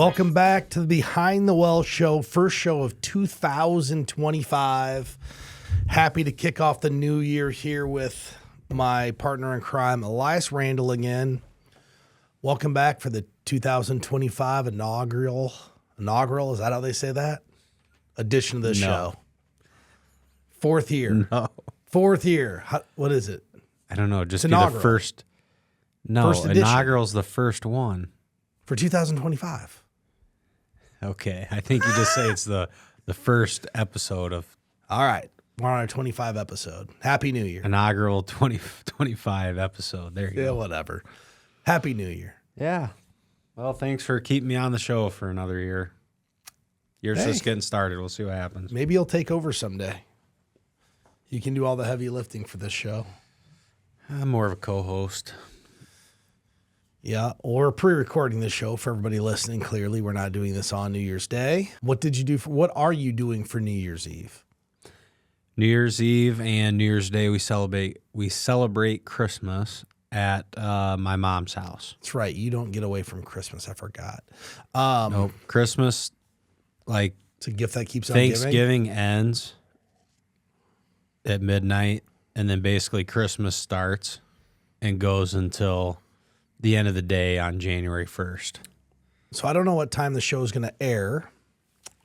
Welcome back to the Behind the Well show, first show of 2025. Happy to kick off the new year here with my partner in crime, Elias Randall again. Welcome back for the 2025 inaugural, is that how they say that? Edition of the show. Fourth year. No. Fourth year. What is it? I don't know. Just it's be inaugural. The first. No, first edition. Inaugural's the first one. For 2025. Okay. I think you just say it's the first episode of. All right. We're on our 25 episode. Happy New Year. Inaugural 2025 episode. There you go. Yeah, whatever. Happy New Year. Yeah. Well, thanks for keeping me on the show for another year. Year's just getting started. We'll see what happens. Maybe you'll take over someday. You can do all the heavy lifting for this show. I'm more of a co-host. Yeah, or pre-recording this show for everybody listening. Clearly, we're not doing this on New Year's Day. What are you doing for New Year's Eve? New Year's Eve and New Year's Day, we celebrate Christmas at my mom's house. That's right. You don't get away from Christmas. I forgot. Nope. Christmas, like it's a gift that keeps on giving. Thanksgiving ends at midnight, and then basically Christmas starts and goes until the end of the day on January 1st. So I don't know what time the show is going to air,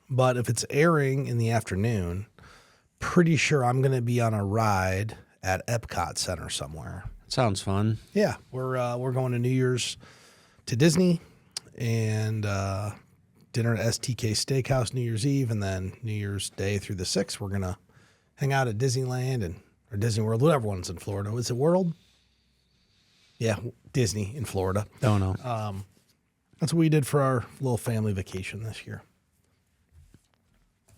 but if it's airing in the afternoon, pretty sure I'm going to be on a ride at Epcot Center somewhere. Sounds fun. Yeah, we're going to New Year's to Disney and dinner at STK Steakhouse New Year's Eve, and then New Year's Day through the 6th, we're going to hang out at Disneyland or Disney World, whatever one's in Florida. Is it World? Yeah, Disney in Florida. Don't know. That's what we did for our little family vacation this year.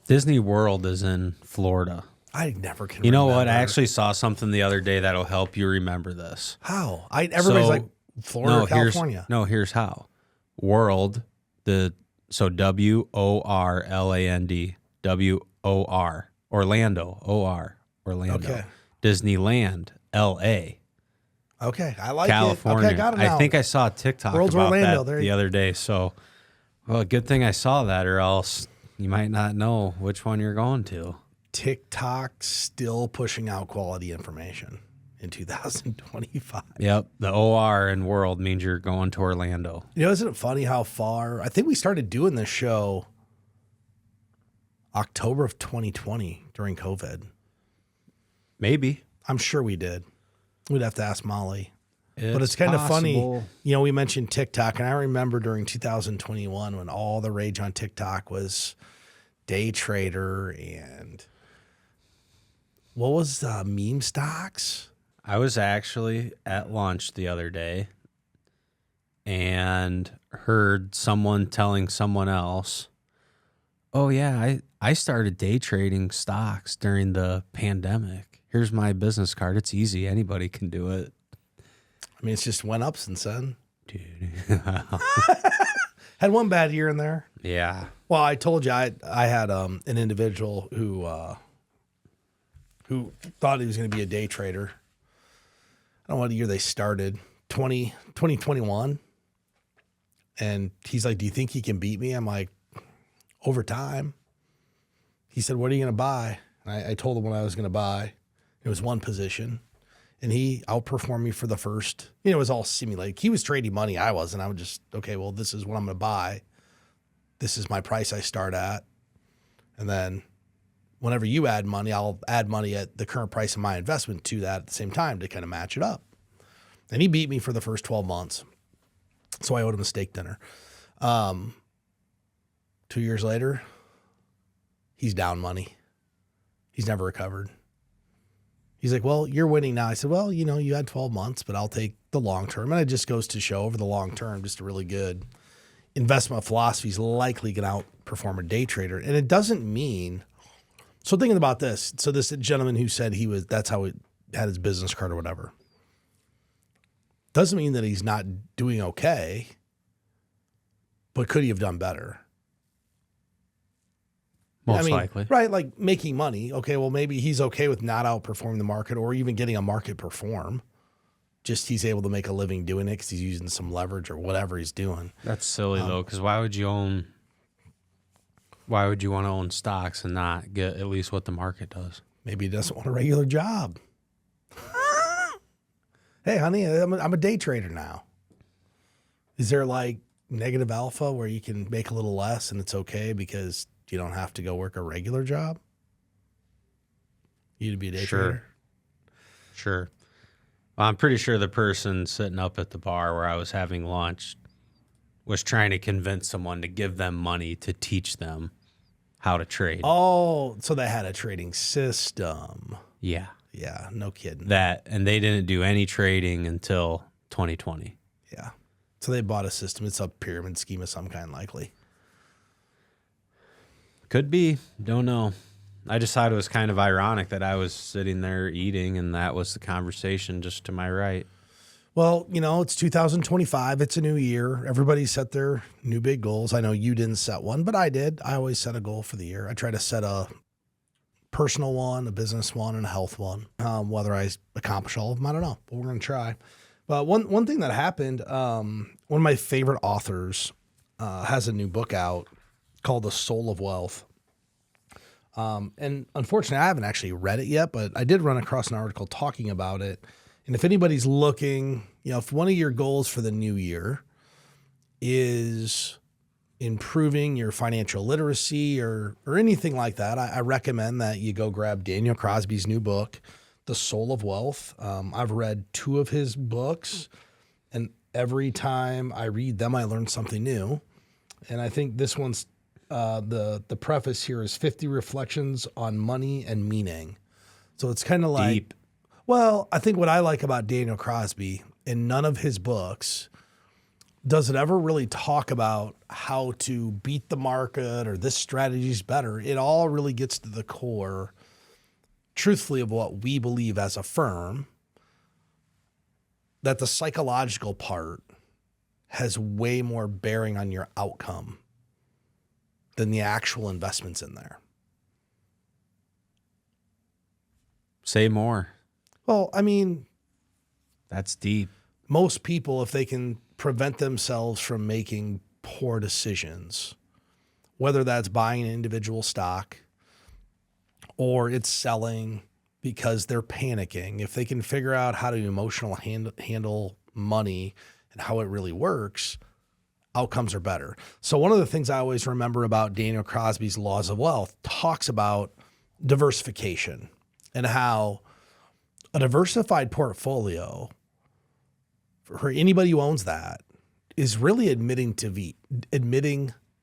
Disney World is in Florida. I never can You know remember. what? I actually saw something the other day that'll help you remember this. How? Everybody's like Florida, California. Here's how. World, so WORLAND, WOR, Orlando, OR, Orlando. Okay. Disneyland, LA. Okay, I like California. it. Okay, I got it now. I think I saw a TikTok World's about Orlando. that the other day. So, well, good thing I saw that, or else you might not know which one you're going to. TikTok still pushing out quality information in 2025. Yep, the OR in world means you're going to Orlando. You know, isn't it funny how far? I think we started doing this show October of 2020 during COVID. Maybe. I'm sure we did. We'd have to ask Molly. But But it's kind of funny. You know, we mentioned TikTok, and I remember during 2021 when all the rage on TikTok was day trader and what was meme stocks? I was actually at lunch the other day and heard someone telling someone else, oh, yeah, I started day trading stocks during the pandemic. Here's my business card. It's easy. Anybody can do it. I mean, it's just went up since then. Dude. Had one bad year in there. Yeah. Well, I told you I had an individual who thought he was going to be a day trader. I don't know what year they started, 2021. And he's like, do you think he can beat me? I'm like, over time. He said, what are you going to buy? And I told him what I was going to buy. It was one position. And he outperformed me for the first, it was all simulated. He was trading money. I wasn't. I would just, okay, well, this is what I'm going to buy. This is my price I start at. And then whenever you add money, I'll add money at the current price of my investment to that at the same time to kind of match it up. And he beat me for the first 12 months. So I owed him a steak dinner. 2 years later, he's down money. He's never recovered. He's like, well, you're winning now. I said, well, you had 12 months, but I'll take the long term. And it just goes to show over the long term, just a really good investment philosophy is likely going to outperform a day trader. And it doesn't mean, so thinking about this, so this gentleman who said that's how he had his business card or whatever, doesn't mean that he's not doing okay, but could he have done better? Most likely. Right, like making money. Okay, well, maybe he's okay with not outperforming the market or even getting a market perform. just he's able to make a living doing it because he's using some leverage or whatever he's doing. That's silly though, because why would you want to own stocks and not get at least what the market does? Maybe he doesn't want a regular job. Hey, honey, I'm a day trader now. Is there like negative alpha where you can make a little less and it's okay because you don't have to go work a regular job? You to be a day trader? Sure. Well, I'm pretty sure the person sitting up at the bar where I was having lunch was trying to convince someone to give them money to teach them how to trade. Oh, so they had a trading system. Yeah. Yeah, no kidding. And they didn't do any trading until 2020. Yeah. So they bought a system. It's a pyramid scheme of some kind, likely. Could be. Don't know. I just thought it was kind of ironic that I was sitting there eating and that was the conversation just to my right. Well, it's 2025. It's a new year. Everybody set their new big goals. I know you didn't set one, but I did. I always set a goal for the year. I try to set a personal one, a business one, and a health one. Whether I accomplish all of them, I don't know, but we're going to try. But one thing that happened, one of my favorite authors has a new book out called The Soul of Wealth. And unfortunately, I haven't actually read it yet, but I did run across an article talking about it. And if anybody's looking, if one of your goals for the new year is improving your financial literacy or anything like that, I recommend that you go grab Daniel Crosby's new book, The Soul of Wealth. I've read 2 of his books, and every time I read them, I learn something new. And I think this one's the preface here is 50 reflections on money and meaning. So it's kind of like, deep. Well, I think what I like about Daniel Crosby, in none of his books does it ever really talk about how to beat the market or this strategy is better. It all really gets to the core, truthfully, of what we believe as a firm, that the psychological part has way more bearing on your outcome than the actual investments in there. Say more. Well, I mean, that's deep. Most people, if they can prevent themselves from making poor decisions, whether that's buying an individual stock or it's selling because they're panicking, if they can figure out how to emotionally handle money and how it really works, outcomes are better. So one of the things I always remember about Daniel Crosby's Laws of Wealth talks about diversification and how a diversified portfolio for anybody who owns that is really admitting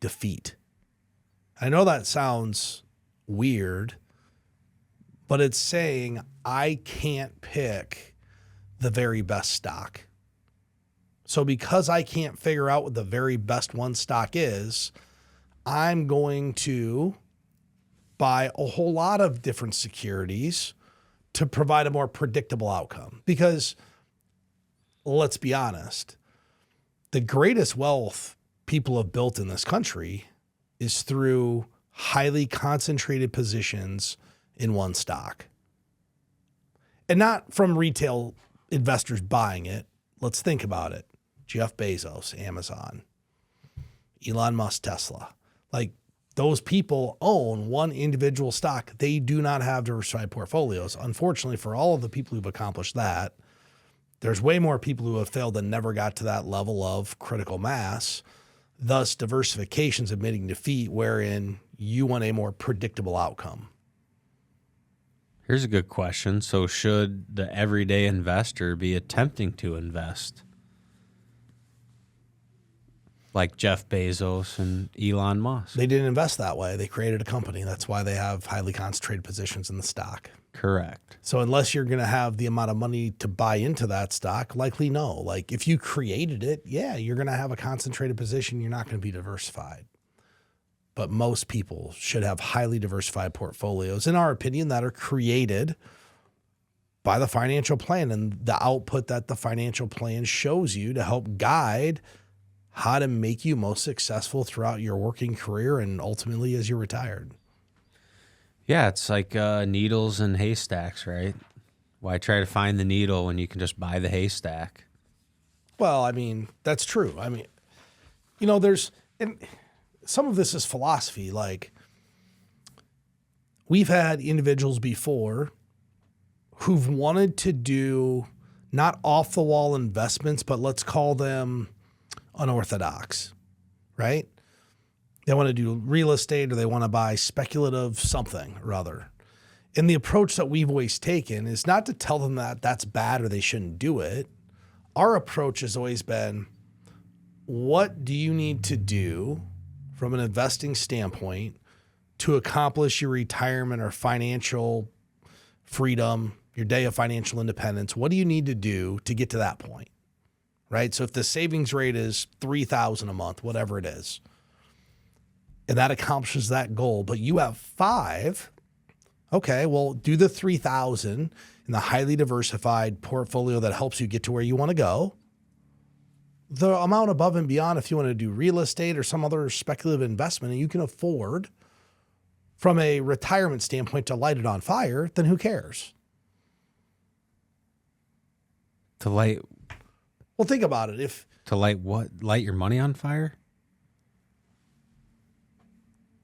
defeat. I know that sounds weird, but it's saying I can't pick the very best stock. So because I can't figure out what the very best one stock is, I'm going to buy a whole lot of different securities to provide a more predictable outcome. Because let's be honest, the greatest wealth people have built in this country is through highly concentrated positions in one stock. And not from retail investors buying it. Let's think about it. Jeff Bezos, Amazon, Elon Musk, Tesla. Like, those people own one individual stock. They do not have diversified portfolios. Unfortunately, for all of the people who've accomplished that, there's way more people who have failed and never got to that level of critical mass. Thus, diversification is admitting defeat, wherein you want a more predictable outcome. Here's a good question. So should the everyday investor be attempting to invest like Jeff Bezos and Elon Musk? They didn't invest that way. They created a company. That's why they have highly concentrated positions in the stock. Correct. So unless you're going to have the amount of money to buy into that stock, likely no. Like if you created it, yeah, you're going to have a concentrated position. You're not going to be diversified. But most people should have highly diversified portfolios, in our opinion, that are created by the financial plan and the output that the financial plan shows you to help guide how to make you most successful throughout your working career and ultimately as you're retired. Yeah, it's like needles and haystacks, right? Why try to find the needle when you can just buy the haystack? Well, I mean, that's true. I mean, and some of this is philosophy. Like, we've had individuals before who've wanted to do not off the wall investments, but let's call them unorthodox, right? They want to do real estate or they want to buy speculative something or other. And the approach that we've always taken is not to tell them that that's bad or they shouldn't do it. Our approach has always been, what do you need to do from an investing standpoint to accomplish your retirement or financial freedom, your day of financial independence? What do you need to do to get to that point, right? So if the savings rate is $3,000 a month, whatever it is, and that accomplishes that goal, but you have 5, okay, well, do the 3,000 in the highly diversified portfolio that helps you get to where you want to go. The amount above and beyond, if you want to do real estate or some other speculative investment and you can afford from a retirement standpoint to light it on fire, then who cares? To light? Well, think about it. To light what? Light your money on fire?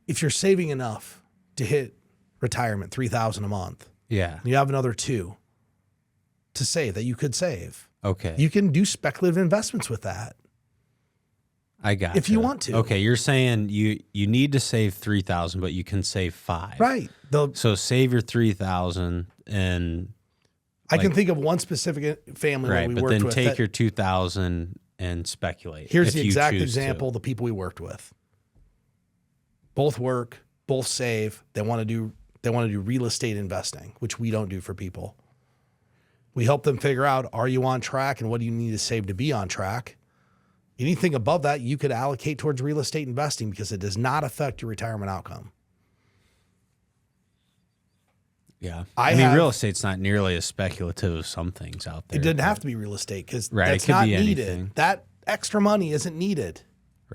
If you're saving enough to hit retirement, $3,000 a month, yeah, you have another 2 to save that you could save. Okay. You can do speculative investments with that. I got if you want to. Okay, you're saying you need to save 3,000, but you can save 5. Right. So save your 3,000 and I can think of one specific family that we worked with. Right, but then take your 2,000 and speculate. Here's the exact example, the people we worked with. Both work, both save. They want to do real estate investing, which we don't do for people. We help them figure out, are you on track and what do you need to save to be on track? Anything above that, you could allocate towards real estate investing because it does not affect your retirement outcome. Yeah. I mean, real estate's not nearly as speculative as some things out there. It didn't have to be real estate because that's it could not be needed. anything. That extra money isn't needed.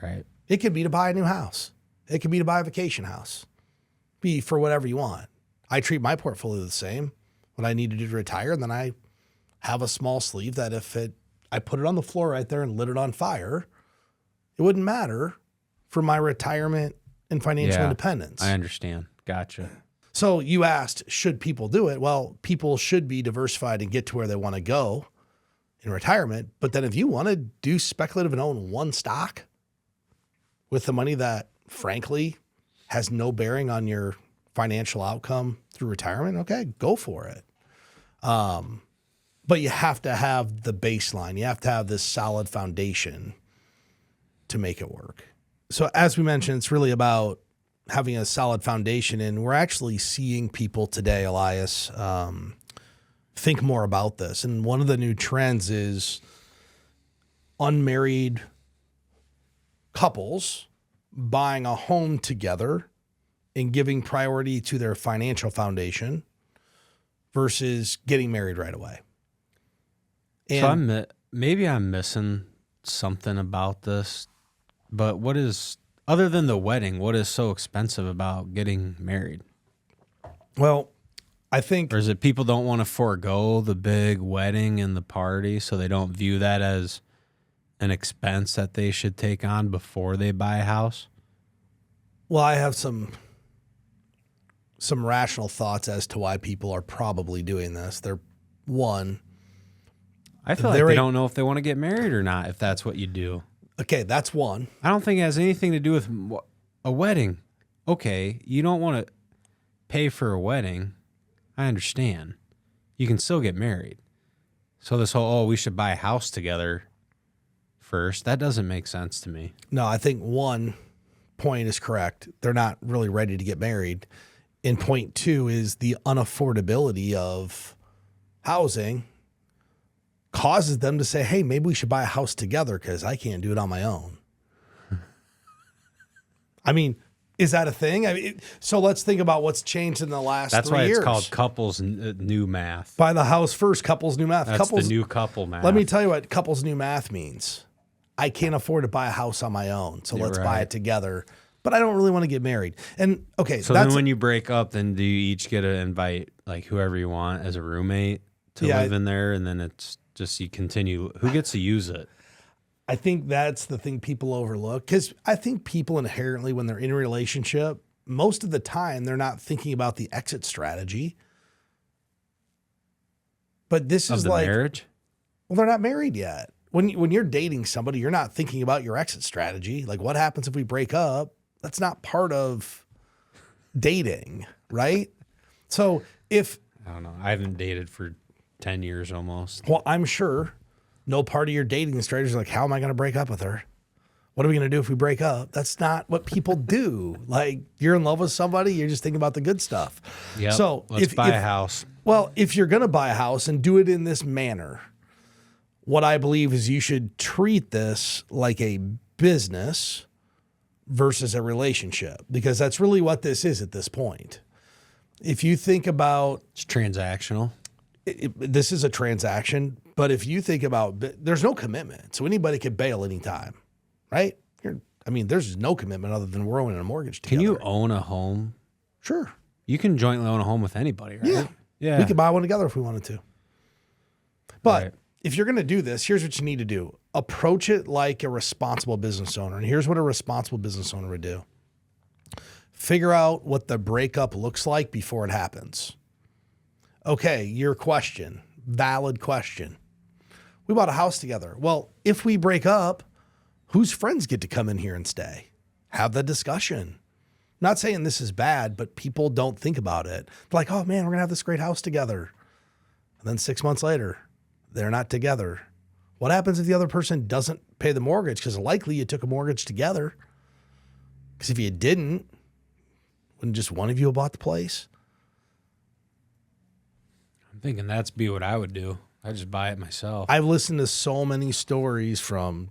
Right. It could be to buy a new house. It could be to buy a vacation house. Be for whatever you want. I treat my portfolio the same. When I need to do to retire, and then I have a small sleeve that I put it on the floor right there and lit it on fire, it wouldn't matter for my retirement and financial independence. I understand. Gotcha. So you asked, should people do it? Well, people should be diversified and get to where they want to go in retirement. But then if you want to do speculative and own one stock with the money that, frankly, has no bearing on your financial outcome through retirement, okay, go for it. But you have to have the baseline. You have to have this solid foundation to make it work. So as we mentioned, it's really about having a solid foundation. And we're actually seeing people today, Elias, think more about this. And one of the new trends is unmarried couples buying a home together and giving priority to their financial foundation versus getting married right away. And so maybe I'm missing something about this, but what is, other than the wedding, what is so expensive about getting married? Well, I think... Or is it people don't want to forego the big wedding and the party, so they don't view that as an expense that they should take on before they buy a house? Well, I have some rational thoughts as to why people are probably doing this. I feel like they don't know if they want to get married or not, if that's what you do. Okay, that's one. I don't think it has anything to do with a wedding. Okay, you don't want to pay for a wedding. I understand. You can still get married. So this whole, we should buy a house together first, that doesn't make sense to me. No, I think one point is correct. They're not really ready to get married. And point 2 is the unaffordability of housing causes them to say, hey, maybe we should buy a house together because I can't do it on my own. I mean, is that a thing? So let's think about what's changed in the last 3 years. That's why it's called couples new math. Buy the house first, couples new math. That's the new couple math. Let me tell you what couples new math means. I can't afford to buy a house on my own, so let's buy it together. But I don't really want to get married. And okay, so then when you break up, then do you each get to invite like whoever you want as a roommate to live in there, and then it's just you continue. Who gets to use it? I think that's the thing people overlook, because I think people inherently, when they're in a relationship, most of the time they're not thinking about the exit strategy. But this is like marriage. Well, they're not married yet. When you're dating somebody, you're not thinking about your exit strategy. Like, what happens if we break up? That's not part of dating, right? So if I don't know, I haven't dated for 10 years almost. Well, I'm sure no part of your dating strategy is like, how am I going to break up with her? What are we going to do if we break up? That's not what people do. Like, you're in love with somebody, you're just thinking about the good stuff. Yeah. So let's buy a house. Well, if you're going to buy a house and do it in this manner, what I believe is you should treat this like a business versus a relationship, because that's really what this is at this point. If you think about It's transactional. this is a transaction, but if you think about, there's no commitment. So anybody could bail anytime, right? There's no commitment other than we're owning a mortgage together. Can you own a home? Sure. You can jointly own a home with anybody, right? Yeah. Yeah. We could buy one together if we wanted to. But Right. if you're going to do this, here's what you need to do. Approach it like a responsible business owner. And here's what a responsible business owner would do. Figure out what the breakup looks like before it happens. Okay, your question, valid question. We bought a house together. Well, if we break up, whose friends get to come in here and stay? Have the discussion. Not saying this is bad, but people don't think about it. They're like, oh man, we're going to have this great house together. And then 6 months later, they're not together. What happens if the other person doesn't pay the mortgage? Because likely you took a mortgage together. Because if you didn't, wouldn't just one of you have bought the place? I'm thinking that's be what I would do. I just buy it myself. I've listened to so many stories from,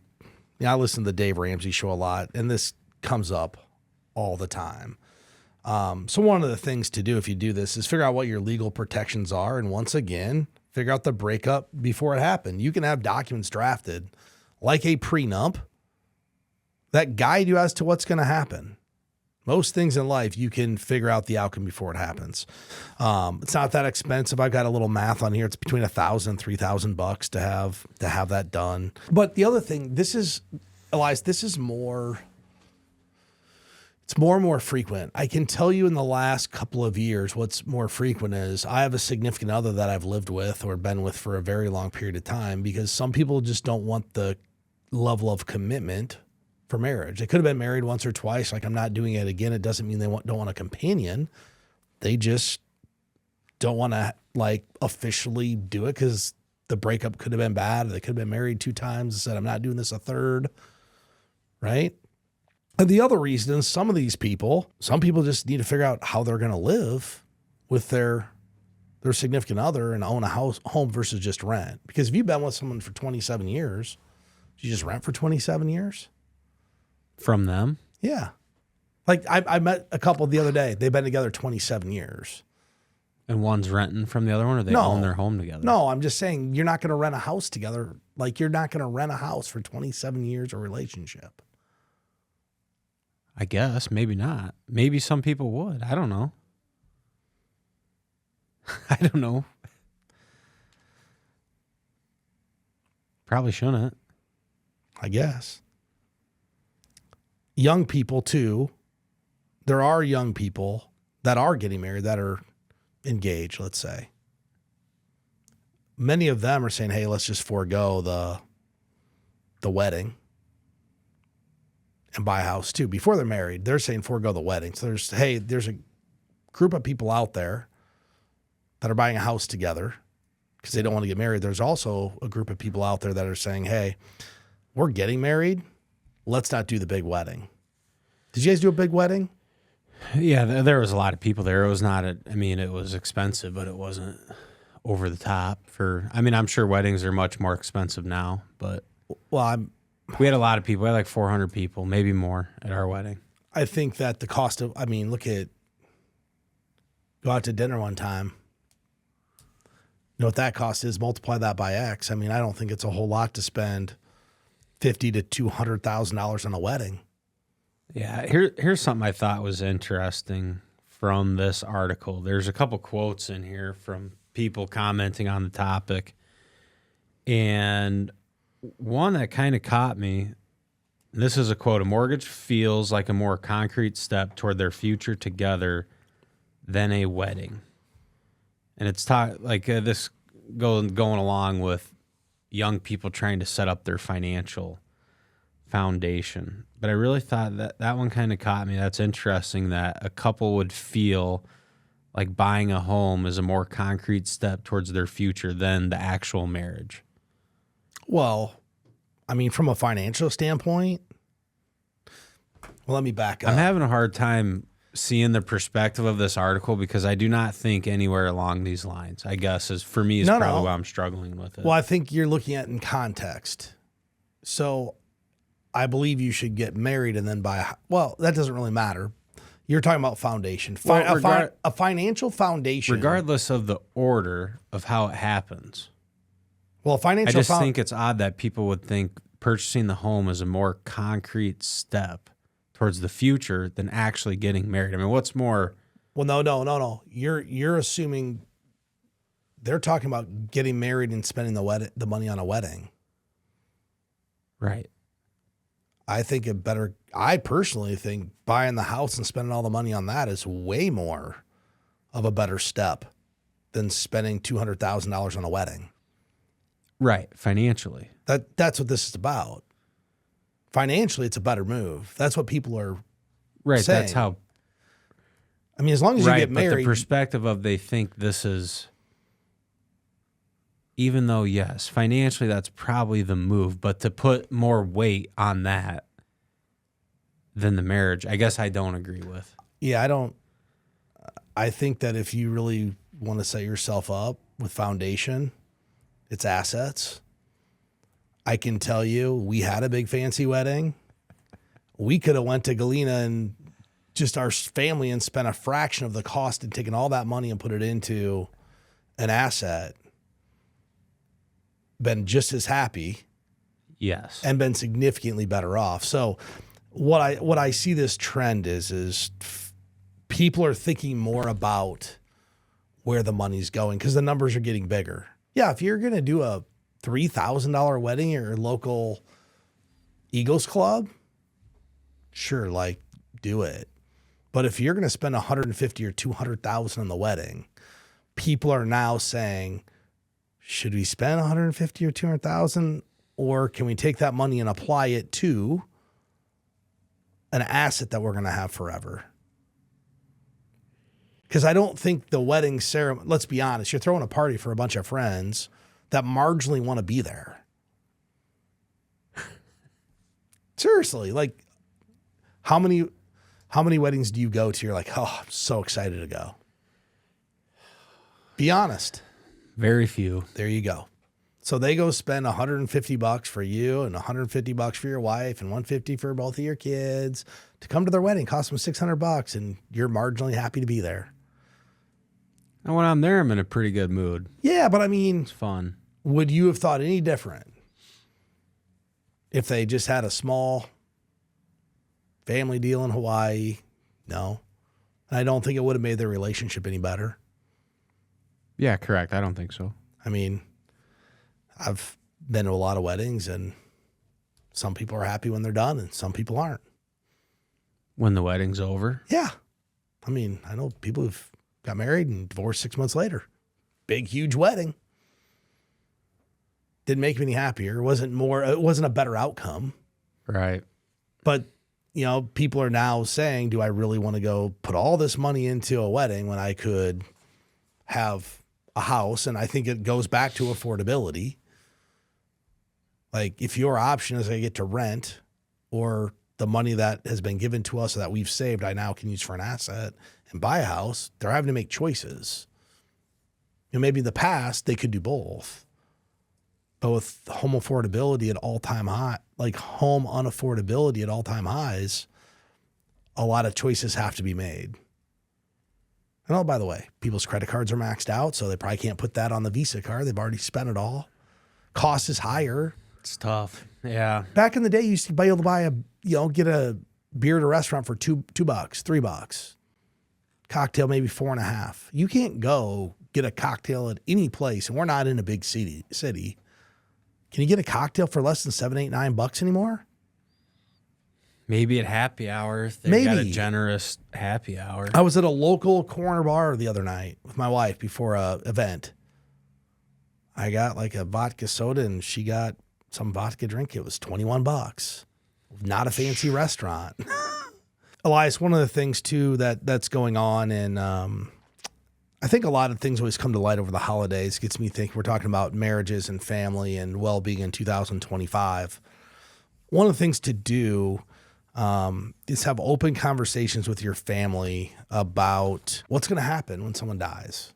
I listen to the Dave Ramsey show a lot, and this comes up all the time. So one of the things to do if you do this is figure out what your legal protections are. And once again, figure out the breakup before it happened. You can have documents drafted like a prenup that guide you as to what's going to happen. Most things in life, you can figure out the outcome before it happens. It's not that expensive. I've got a little math on here. It's between $1,000 and $3,000 to have that done. But the other thing, Elias, this is more. It's more and more frequent. I can tell you in the last couple of years, what's more frequent is I have a significant other that I've lived with or been with for a very long period of time, because some people just don't want the level of commitment for marriage. They could have been married once or twice. Like, I'm not doing it again. It doesn't mean they don't want a companion. They just don't want to officially do it because the breakup could have been bad. Or they could have been married 2 times and said, I'm not doing this a third. Right. And the other reason is some people just need to figure out how they're going to live with their significant other and own a home versus just rent. Because if you've been with someone for 27 years, you just rent for 27 years? From them? Yeah. Like I met a couple the other day. They've been together 27 years. And one's renting from the other one, or they own their home together? No, I'm just saying you're not going to rent a house together. Like, you're not going to rent a house for 27 years of relationship. I guess. Maybe not. Maybe some people would. I don't know. I don't know. Probably shouldn't. I guess. Young people, too. There are young people that are getting married that are engaged, let's say. Many of them are saying, hey, let's just forego the wedding and buy a house too. Before they're married, they're saying forego the wedding. So there's a group of people out there that are buying a house together because they don't want to get married. There's also a group of people out there that are saying, hey, we're getting married. Let's not do the big wedding. Did you guys do a big wedding? Yeah, there was a lot of people there. It was not it was expensive, but it wasn't over the top I'm sure weddings are much more expensive now, but we had a lot of people. We had like 400 people, maybe more at our wedding. I think that the cost of, go out to dinner one time. You know what that cost is? Multiply that by X. I don't think it's a whole lot to spend $50,000 to $200,000 on a wedding. Yeah, here's something I thought was interesting from this article. There's a couple quotes in here from people commenting on the topic. And one that kind of caught me, this is a quote: "A mortgage feels like a more concrete step toward their future together than a wedding." And it's this going along with young people trying to set up their financial foundation. But I really thought that one kind of caught me. That's interesting that a couple would feel like buying a home is a more concrete step towards their future than the actual marriage. Well, I mean, from a financial standpoint, well, let me back up. I'm having a hard time seeing the perspective of this article because I do not think anywhere along these lines, I guess, is probably why I'm struggling with it. Well, I think you're looking at it in context. So I believe you should get married and then buy a, well, that doesn't really matter. You're talking about foundation. A financial foundation. Regardless of the order of how it happens. Well, I just think it's odd that people would think purchasing the home is a more concrete step towards the future than actually getting married. I mean, what's more? Well, no. You're assuming they're talking about getting married and spending the money on a wedding. Right. I personally think buying the house and spending all the money on that is way more of a better step than spending $200,000 on a wedding. Right. Financially. That's what this is about. Financially, it's a better move. That's what people are saying. That's how. I mean, as long as you get married. But the perspective of they think this is, even though, yes, financially, that's probably the move, but to put more weight on that than the marriage, I guess I don't agree with. Yeah, I don't. I think that if you really want to set yourself up with foundation, it's assets. I can tell you, we had a big fancy wedding. We could have went to Galena and just our family and spent a fraction of the cost and taken all that money and put it into an asset. Been just as happy. Yes. And been significantly better off. So what I see this trend is people are thinking more about where the money's going because the numbers are getting bigger. Yeah, if you're going to do a $3,000 wedding at your local Eagles club, sure, like do it. But if you're going to spend $150,000 or $200,000 on the wedding, people are now saying, should we spend $150,000 or $200,000, or can we take that money and apply it to an asset that we're going to have forever? Because I don't think the wedding ceremony, let's be honest, you're throwing a party for a bunch of friends that marginally want to be there. Seriously, like how many weddings do you go to? You're like, oh, I'm so excited to go. Be honest. Very few. There you go. So they go spend $150 for you and $150 for your wife and $150 for both of your kids to come to their wedding. Cost them $600 and you're marginally happy to be there. And when I'm there, I'm in a pretty good mood. Yeah, but I mean, it's fun. Would you have thought any different if they just had a small family deal in Hawaii? No. And I don't think it would have made their relationship any better. Yeah, correct. I don't think so. I mean, I've been to a lot of weddings and some people are happy when they're done and some people aren't. When the wedding's over? Yeah. I mean, I know people who've got married and divorced 6 months later. Big, huge wedding. Didn't make me any happier. It wasn't a better outcome. Right. But, you know, people are now saying, do I really want to go put all this money into a wedding when I could have a house? And I think it goes back to affordability. Like if your option is I get to rent, or the money that has been given to us that we've saved, I now can use for an asset and buy a house, they're having to make choices. You know, maybe in the past they could do both. But with home affordability at all-time high, like home unaffordability at all-time highs, a lot of choices have to be made. And oh, by the way, people's credit cards are maxed out, so they probably can't put that on the Visa card. They've already spent it all. Cost is higher. It's tough. Yeah. Back in the day, you used to be able to buy get a beer at a restaurant for $2, $3. Cocktail maybe $4.50. You can't go get a cocktail at any place, and we're not in a big city. Can you get a cocktail for less than $7, $8, $9 anymore? Maybe at happy hour. If they got a generous happy hour. I was at a local corner bar the other night with my wife before a event. I got like a vodka soda and she got some vodka drink. It was $21. Not a fancy restaurant. Elias, one of the things too that's going on, and I think a lot of things always come to light over the holidays. Gets me thinking. We're talking about marriages and family and well-being in 2025. One of the things to do is have open conversations with your family about what's going to happen when someone dies.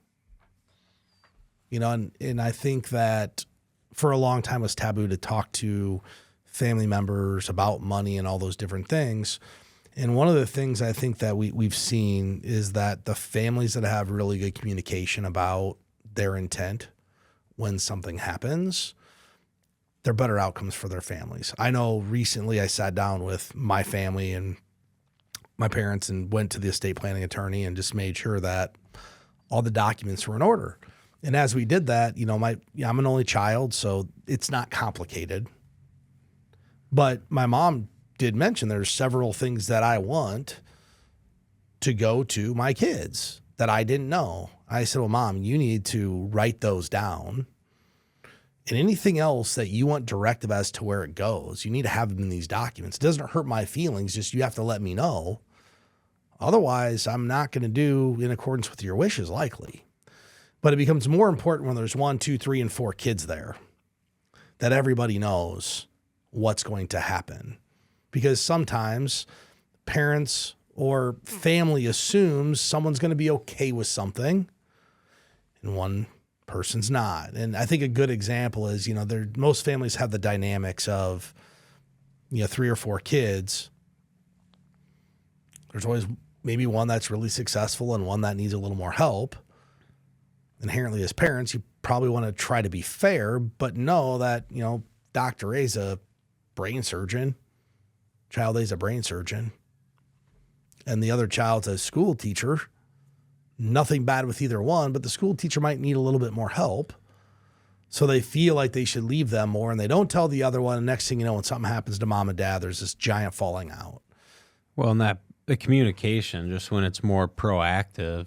You know, and I think that for a long time it was taboo to talk to family members about money and all those different things. And one of the things I think that we've seen is that the families that have really good communication about their intent when something happens, they're better outcomes for their families. I know recently I sat down with my family and my parents and went to the estate planning attorney and just made sure that all the documents were in order. And as we did that, you know, I'm an only child, so it's not complicated. But my mom did mention there's several things that I want to go to my kids that I didn't know. I said, well, Mom, you need to write those down. And anything else that you want directive as to where it goes, you need to have them in these documents. It doesn't hurt my feelings, just you have to let me know. Otherwise, I'm not going to do in accordance with your wishes, likely. But it becomes more important when there's 1, 2, 3, and 4 kids there, that everybody knows what's going to happen. Because sometimes parents or family assumes someone's going to be okay with something and one person's not. And I think a good example is, you know, most families have the dynamics of, you know, 3 or 4 kids. There's always maybe one that's really successful and one that needs a little more help. Inherently, as parents, you probably want to try to be fair, but know that, you know, Dr. A's a brain surgeon, child A's a brain surgeon, and the other child's a school teacher. Nothing bad with either one, but the school teacher might need a little bit more help. So they feel like they should leave them more, and they don't tell the other one. And next thing you know, when something happens to mom and dad, there's this giant falling out. Well, and the communication, just when it's more proactive,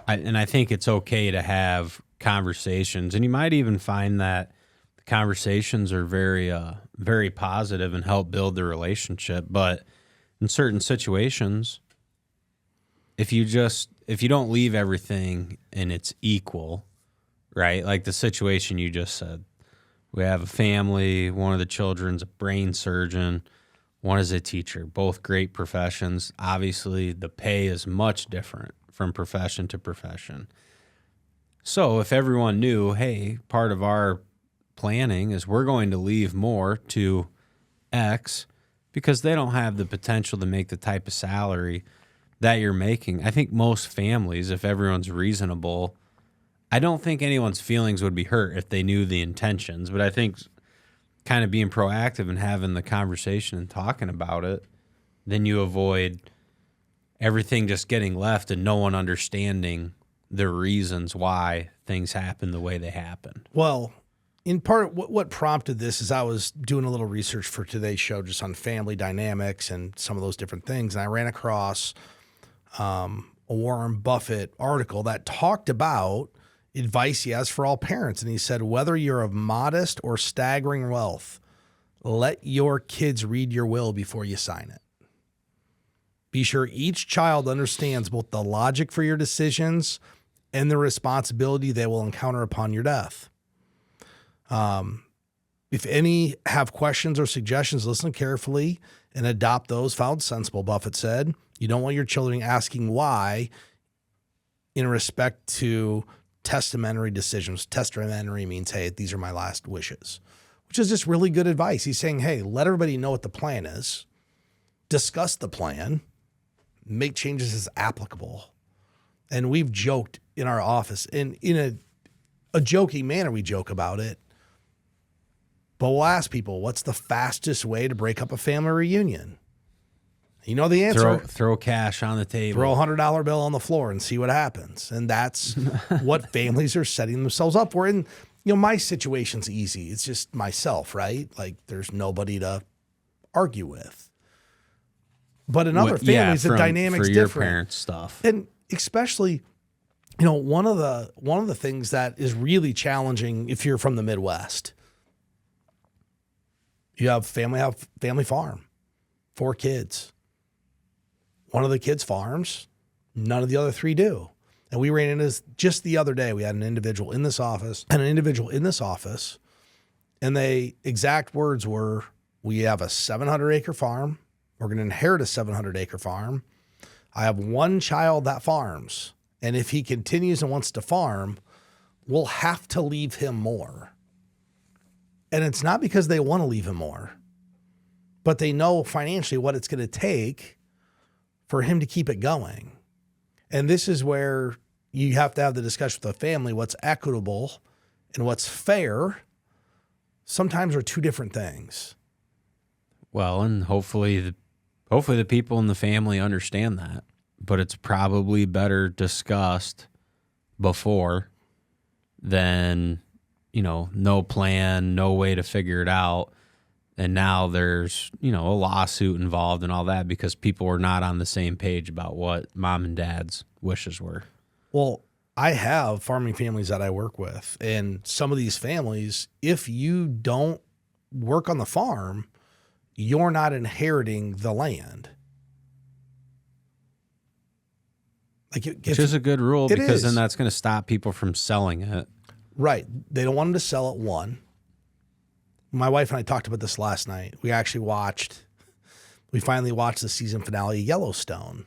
I think it's okay to have conversations, and you might even find that the conversations are very, very positive and help build the relationship. But in certain situations, if you don't leave everything and it's equal, right? Like the situation you just said, we have a family, one of the children's a brain surgeon, one is a teacher, both great professions. Obviously, the pay is much different from profession to profession. So if everyone knew, hey, part of our planning is we're going to leave more to X because they don't have the potential to make the type of salary that you're making. I think most families, if everyone's reasonable, I don't think anyone's feelings would be hurt if they knew the intentions, but I think kind of being proactive and having the conversation and talking about it, then you avoid everything just getting left and no one understanding the reasons why things happen the way they happen. Well, in part, what prompted this is I was doing a little research for today's show just on family dynamics and some of those different things. And I ran across a Warren Buffett article that talked about advice he has for all parents. And he said, whether you're of modest or staggering wealth, let your kids read your will before you sign it. Be sure each child understands both the logic for your decisions and the responsibility they will encounter upon your death. If any have questions or suggestions, listen carefully and adopt those found sensible, Buffett said. You don't want your children asking why in respect to testamentary decisions. Testamentary means, hey, these are my last wishes, which is just really good advice. He's saying, hey, let everybody know what the plan is, discuss the plan, make changes as applicable. And we've joked in our office, and in a joking manner, we joke about it. But we'll ask people, what's the fastest way to break up a family reunion? You know the answer. Throw cash on the table. Throw a $100 bill on the floor and see what happens. And that's what families are setting themselves up for. And, my situation's easy. It's just myself, right? Like there's nobody to argue with. But in other families, the dynamic's for your different. parents' stuff. And especially, one of the things that is really challenging if you're from the Midwest, you have family farm, 4 kids. One of the kids farms, none of the other 3 do. And we ran into this just the other day. We had an individual in this office, and the exact words were, we have a 700-acre farm. We're going to inherit a 700-acre farm. I have 1 child that farms. And if he continues and wants to farm, we'll have to leave him more. And it's not because they want to leave him more, but they know financially what it's going to take for him to keep it going. And this is where you have to have the discussion with the family, what's equitable and what's fair sometimes are 2 different things. Well, and hopefully the people in the family understand that, but it's probably better discussed before than, no plan, no way to figure it out. And now there's, a lawsuit involved and all that because people were not on the same page about what mom and dad's wishes were. Well, I have farming families that I work with, and some of these families, if you don't work on the farm, you're not inheriting the land. Which is a good rule because then that's going to stop people from selling it. Right. They don't want them to sell it, one. My wife and I talked about this last night. We finally watched the season finale of Yellowstone.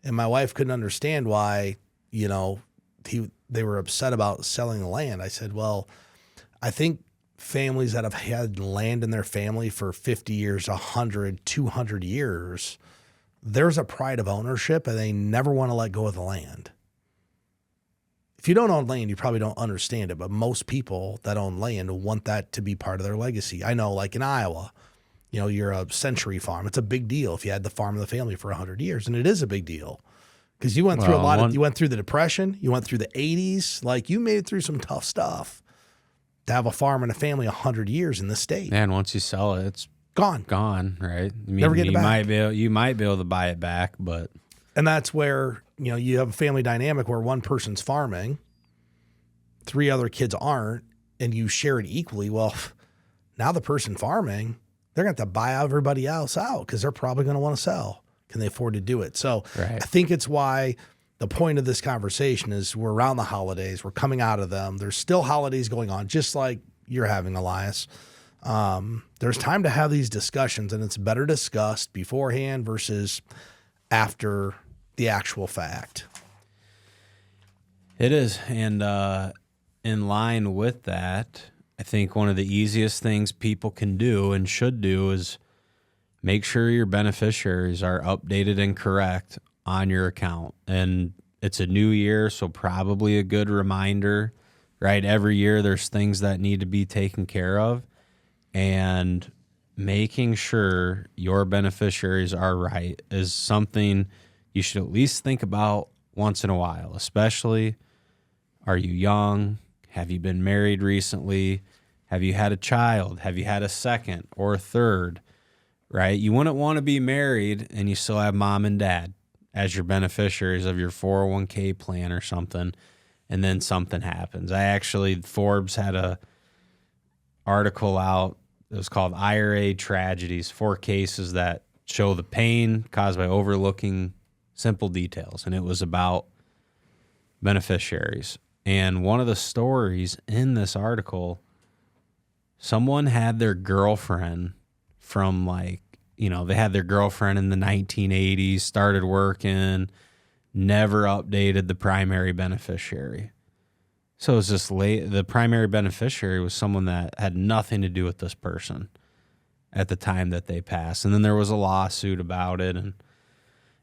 And my wife couldn't understand why, they were upset about selling the land. I said, well, I think families that have had land in their family for 50 years, 100, 200 years, there's a pride of ownership and they never want to let go of the land. If you don't own land, you probably don't understand it, but most people that own land want that to be part of their legacy. I know, like in Iowa, you're a century farm. It's a big deal if you had the farm of the family for 100 years, and it is a big deal because you went through you went through the Depression, you went through the 80s, like you made it through some tough stuff to have a farm and a family 100 years in the state. And once you sell it, it's gone, right? Never get it back. You might be able to buy it back, but. And that's where, you have a family dynamic where one person's farming, 3 other kids aren't, and you share it equally. Well, now the person farming, they're going to have to buy everybody else out because they're probably going to want to sell. Can they afford to do it? So right. I think it's why the point of this conversation is we're around the holidays. We're coming out of them. There's still holidays going on, just like you're having, Elias. There's time to have these discussions, and it's better discussed beforehand versus after the actual fact. It is. And in line with that, I think one of the easiest things people can do and should do is make sure your beneficiaries are updated and correct on your account. And it's a new year, so probably a good reminder, right? Every year there's things that need to be taken care of, and making sure your beneficiaries are right is something you should at least think about once in a while, especially, are you young? Have you been married recently? Have you had a child? Have you had a second or a third, right? You wouldn't want to be married and you still have mom and dad as your beneficiaries of your 401k plan or something, and then something happens. Forbes had a article out. It was called IRA Tragedies, 4 cases that show the pain caused by overlooking simple details. And it was about beneficiaries. And one of the stories in this article, someone had their girlfriend from they had their girlfriend in the 1980s, started working, never updated the primary beneficiary. So it was just the primary beneficiary was someone that had nothing to do with this person at the time that they passed. And then there was a lawsuit about it. And,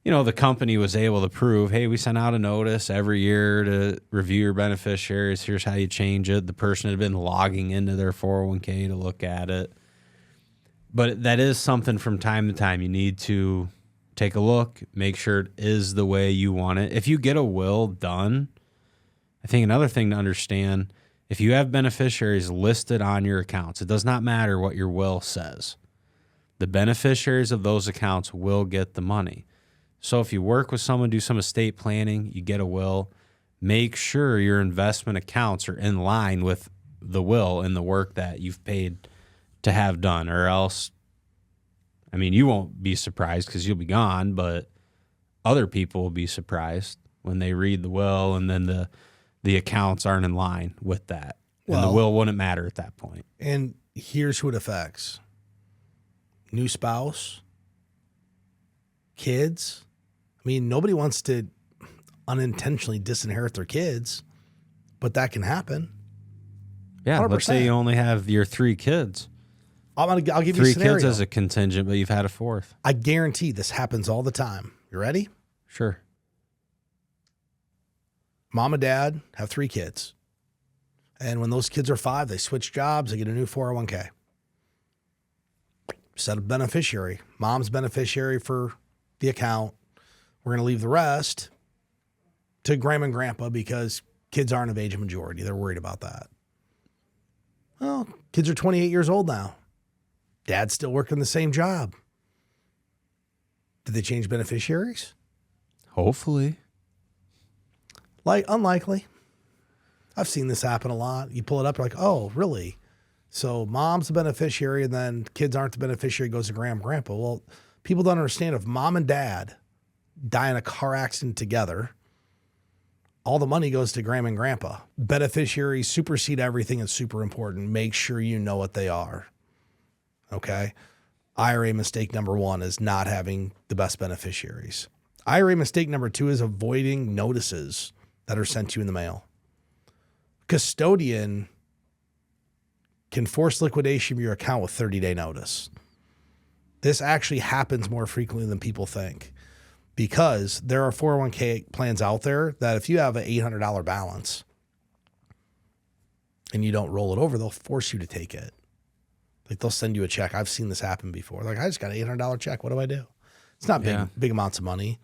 the company was able to prove, hey, we sent out a notice every year to review your beneficiaries. Here's how you change it. The person had been logging into their 401k to look at it. But that is something from time to time you need to take a look, make sure it is the way you want it. If you get a will done, I think another thing to understand, if you have beneficiaries listed on your accounts, it does not matter what your will says. The beneficiaries of those accounts will get the money. So if you work with someone, do some estate planning, you get a will, make sure your investment accounts are in line with the will and the work that you've paid to have done, or else, I mean, you won't be surprised because you'll be gone, but other people will be surprised when they read the will and then the accounts aren't in line with that. And the will wouldn't matter at that point. And here's who it affects. New spouse, kids. I mean, nobody wants to unintentionally disinherit their kids, but that can happen. Yeah, 100%. Let's say you only have your 3 kids. I'll give you a Three scenario. kids as a contingent, but you've had a 4th. I guarantee this happens all the time. You ready? Sure. Mom and dad have 3 kids. And when those kids are 5, they switch jobs, they get a new 401k. Set a beneficiary. Mom's beneficiary for the account. We're going to leave the rest to grandma and grandpa because kids aren't of age of majority. They're worried about that. Well, kids are 28 years old now. Dad's still working the same job. Did they change beneficiaries? Hopefully. Like, unlikely. I've seen this happen a lot. You pull it up, you're like, oh, really? So mom's the beneficiary and then kids aren't the beneficiary, goes to grandma and grandpa. Well, people don't understand if mom and dad die in a car accident together, all the money goes to grandma and grandpa. Beneficiaries supersede everything. It's super important. Make sure you know what they are. Okay? IRA mistake number 1 is not having the best beneficiaries. IRA mistake number 2 is avoiding notices that are sent to you in the mail. Custodian can force liquidation of your account with 30-day notice. This actually happens more frequently than people think because there are 401k plans out there that if you have an $800 balance and you don't roll it over, they'll force you to take it. Like they'll send you a check. I've seen this happen before. Like, I just got an $800 check. What do I do? It's not big amounts of money,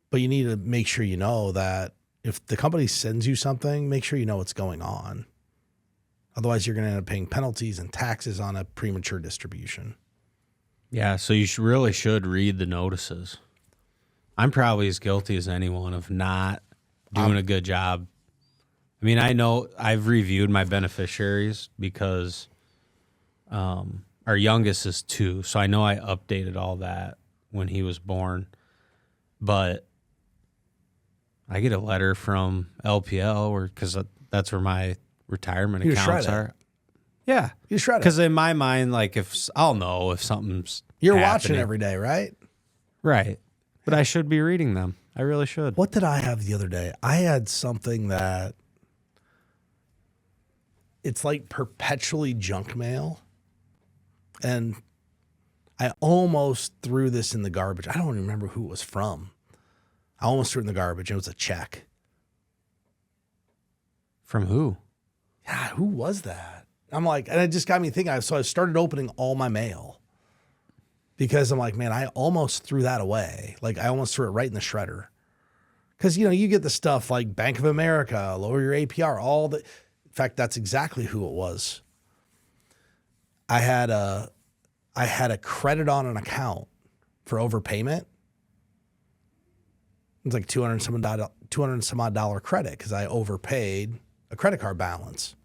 but you need to make sure you know that if the company sends you something, make sure you know what's going on. Otherwise, you're going to end up paying penalties and taxes on a premature distribution. Yeah, so you really should read the notices. I'm probably as guilty as anyone of not doing a good job. I mean, I know I've reviewed my beneficiaries because our youngest is 2, so I know I updated all that when he was born. But I get a letter from LPL because that's where my retirement accounts are. Yeah. You shred it. Because in my mind, like, if I'll know if something's You're happening. watching every day, right? Right. But I should be reading them. I really should. What did I have the other day? I had something that it's like perpetually junk mail. And I almost threw this in the garbage. I don't even remember who it was from. I almost threw it in the garbage. It was a check. From who? Yeah, who was that? I'm like, and it just got me thinking. So I started opening all my mail because I'm like, man, I almost threw that away. Like I almost threw it right in the shredder. Because, you know, you get the stuff like Bank of America, lower your APR, all the. In fact, that's exactly who it was. I had a credit on an account for overpayment. It's like $200 and some odd credit because I overpaid a credit card balance.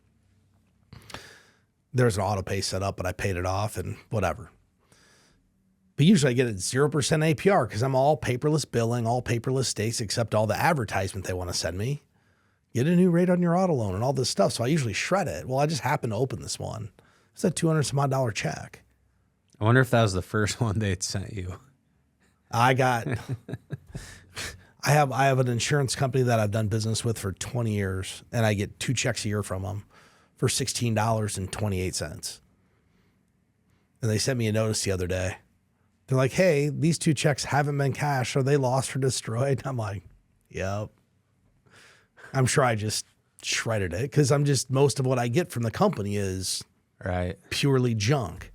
There's an auto pay set up, but I paid it off and whatever. But usually I get a 0% APR because I'm all paperless billing, all paperless states, except all the advertisement they want to send me. Get a new rate on your auto loan and all this stuff. So I usually shred it. Well, I just happened to open this one. It's a $200 some odd check. I wonder if that was the first one they'd sent you. I have an insurance company that I've done business with for 20 years, and I get 2 checks a year from them for $16.28. And they sent me a notice the other day. They're like, hey, these 2 checks haven't been cashed. Are they lost or destroyed? I'm like, yep. I'm sure I just shredded it because most of what I get from the company is right, purely junk.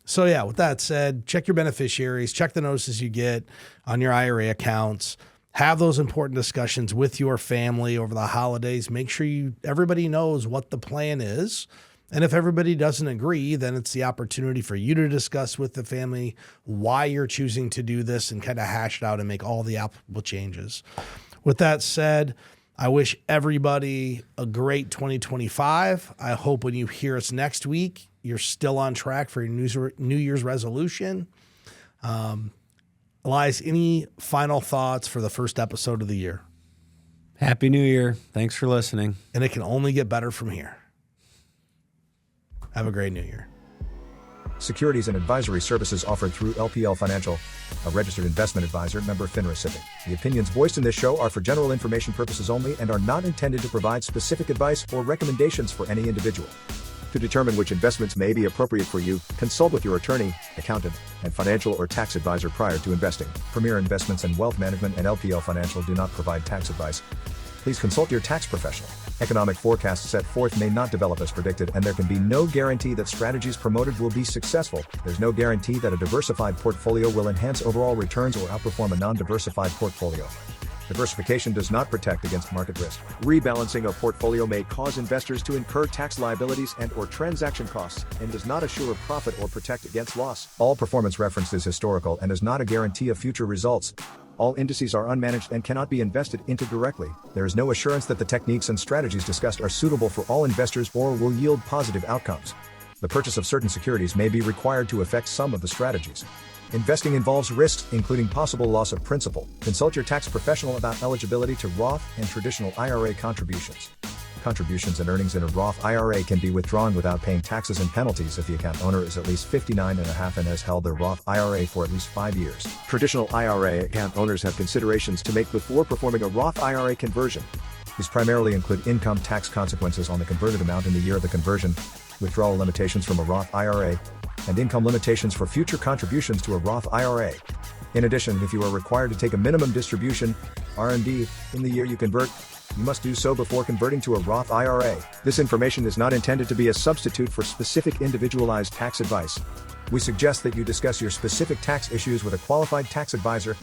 So yeah, with that said, check your beneficiaries, check the notices you get on your IRA accounts, have those important discussions with your family over the holidays. Make sure everybody knows what the plan is. And if everybody doesn't agree, then it's the opportunity for you to discuss with the family why you're choosing to do this and kind of hash it out and make all the applicable changes. With that said, I wish everybody a great 2025. I hope when you hear us next week, you're still on track for your New Year's resolution. Elias, any final thoughts for the first episode of the year? Happy New Year. Thanks for listening. And it can only get better from here. Have a great New Year. Securities and advisory services offered through LPL Financial, a registered investment advisor, member FINRA SIPC. The opinions voiced in this show are for general information purposes only and are not intended to provide specific advice or recommendations for any individual. To determine which investments may be appropriate for you, consult with your attorney, accountant, and financial or tax advisor prior to investing. Premier Investments and Wealth Management and LPL Financial do not provide tax advice. Please consult your tax professional. Economic forecasts set forth may not develop as predicted, and there can be no guarantee that strategies promoted will be successful. There's no guarantee that a diversified portfolio will enhance overall returns or outperform a non-diversified portfolio. Diversification does not protect against market risk. Rebalancing a portfolio may cause investors to incur tax liabilities and/or transaction costs, and does not assure profit or protect against loss. All performance referenced is historical and is not a guarantee of future results. All indices are unmanaged and cannot be invested into directly. There is no assurance that the techniques and strategies discussed are suitable for all investors or will yield positive outcomes. The purchase of certain securities may be required to affect some of the strategies. Investing involves risks, including possible loss of principal. Consult your tax professional about eligibility to Roth and traditional IRA contributions. Contributions and earnings in a Roth IRA can be withdrawn without paying taxes and penalties if the account owner is at least 59.5 and has held their Roth IRA for at least 5 years. Traditional IRA account owners have considerations to make before performing a Roth IRA conversion. These primarily include income tax consequences on the converted amount in the year of the conversion, withdrawal limitations from a Roth IRA, and income limitations for future contributions to a Roth IRA. In addition, if you are required to take a minimum distribution, RMD, in the year you convert, you must do so before converting to a Roth IRA. This information is not intended to be a substitute for specific individualized tax advice. We suggest that you discuss your specific tax issues with a qualified tax advisor